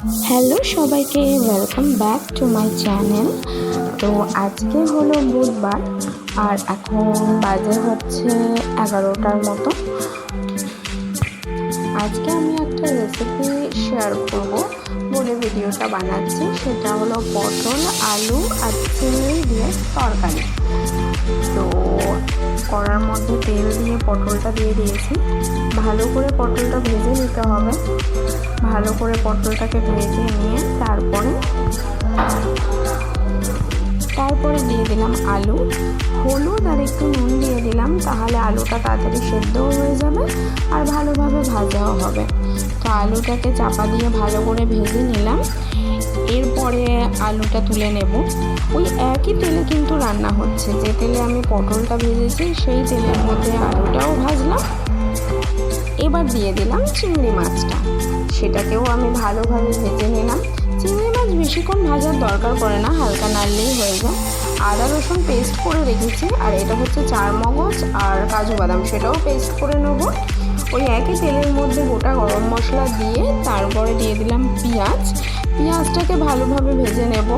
Hello সবাইকে, welcome back to my channel. তো আজকে হলো বুধবার আর এখন বাজে হচ্ছে 11টার মতো। আজকে আমি একটা রেসিপি শেয়ার করব বলে ভিডিওটা বানাচ্ছি। সেটা হলো পটল, আলু আর চিংড়ি দিয়ে তরকারি। তো কড়ার মধ্যে তেল দিয়ে পটলটা দিয়ে দিয়েছি। ভালো করে পটলটা ভেজে নিতে হবে। ভালো করে পটলটাকে ভেজে নিয়ে তারপরে দিয়ে দিলাম আলু, হলুদ আর একটু নুন দিয়ে দিলাম, তাহলে আলুটা তাড়াতাড়ি সেদ্ধও হয়ে যাবে আর ভালোভাবে ভাজাও হবে। তো আলুটাকে চাপা দিয়ে ভালো করে ভেজে নিলাম। এরপরে আলুটা তুলে নেব। ওই একই তেলে কিন্তু রান্না হচ্ছে, যে তেলে আমি পটলটা ভেজেছি সেই তেলের মধ্যে আলুটাও ভাজলাম। এবার দিয়ে দিলাম চিংড়ি মাছটা, সেটাকেও আমি ভালোভাবে ভেজে নিলাম। চিংড়ি মাছ বেশিক্ষণ ভাজার দরকার পড়ে না, হালকা নাড়লেই হয়ে যায়। আদা রসুন পেস্ট করে রেখেছি, আর এটা হচ্ছে চারমগজ আর কাজু বাদাম, সেটাও পেস্ট করে নেব। ওই একই তেলের মধ্যে গোটা গরম মশলা দিয়ে তারপরে দিয়ে দিলাম পেঁয়াজটাকে ভালোভাবে ভেজে নেব।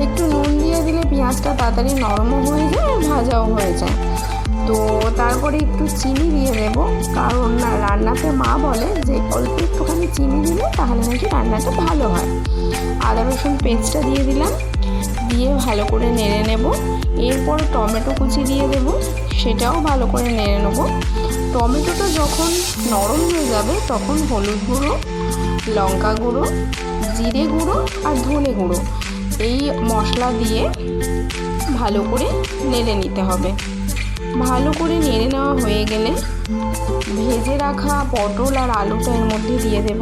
একটু নুন দিয়ে দিলে পেঁয়াজটা তাড়াতাড়ি নরমও হয়ে যায় আর ভাজাও হয়ে যায়। তো তারপরে একটু চিনি দিয়ে দেবো, কারণ রান্নাতে মা বলে যে অল্প একটুখানি চিনি দিলে তাহলে নাকি রান্নাটা ভালো হয়। আদা রসুন পেস্টটা দিয়ে দিলাম, দিয়ে ভালো করে নেড়ে নেব। এরপর টমেটো কুচি দিয়ে দেবো, সেটাও ভালো করে নেড়ে নেব। টমেটোটা যখন নরম হয়ে যাবে তখন হলুদ গুঁড়ো, লঙ্কা গুঁড়ো, জিরে গুঁড়ো আর ধনে গুঁড়ো এই মশলা দিয়ে ভালো করে নেড়ে নিতে হবে। ভালো করে নেড়ে নেওয়া হয়ে গেলে ভেজে রাখা পটল আর আলুটা এর মধ্যে দিয়ে দেব,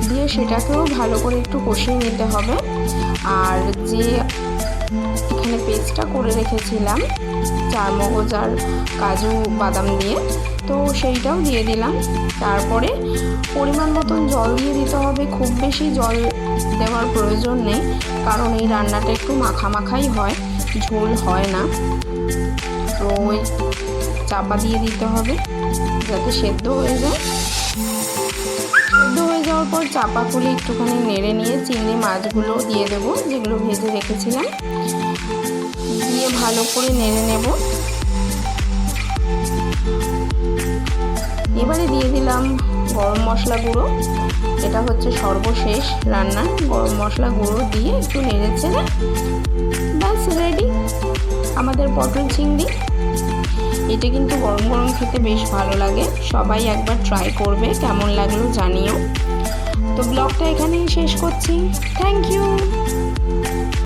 দিয়ে সেটাকেও ভালো করে একটু কষিয়ে নিতে হবে। আর যে এখানে পেস্টটা করে রেখেছিলাম চারমগজ আর কাজু বাদাম দিয়ে, তো সেইটাও দিয়ে দিলাম। তারপরে পরিমাণ মতন জল দিয়ে দিতে হবে। খুব বেশি জল দেওয়ার প্রয়োজন নেই, কারণ এই রান্নাটা একটু মাখামাখাই হয়, ঝোল হয় না। তো ওই চাপা দিয়ে দিতে হবে যাতে সেদ্ধ হয়ে যায়। সেদ্ধ হয়ে যাওয়ার পর চাপা খুলে একটুখানি নেড়ে নিয়ে চিংড়ি মাছগুলো দিয়ে দেবো, যেগুলো ভেজে রেখেছিলাম, দিয়ে ভালো করে নেড়ে নেব। এবারে দিয়ে দিলাম গরম মশলা গুঁড়ো। এটা হচ্ছে সর্বশেষ রান্না। গরম মশলা গুঁড়ো দিয়ে একটু নেড়ে চেড়ে ব্যাস রেডি আমাদের পটল চিংড়ি। এটা কিন্তু গরম গরম খেতে বেশ ভালো লাগে। সবাই একবার ট্রাই করবে, কেমন লাগলো জানিও। তো ব্লগটা এখানেই শেষ করছি। Thank you.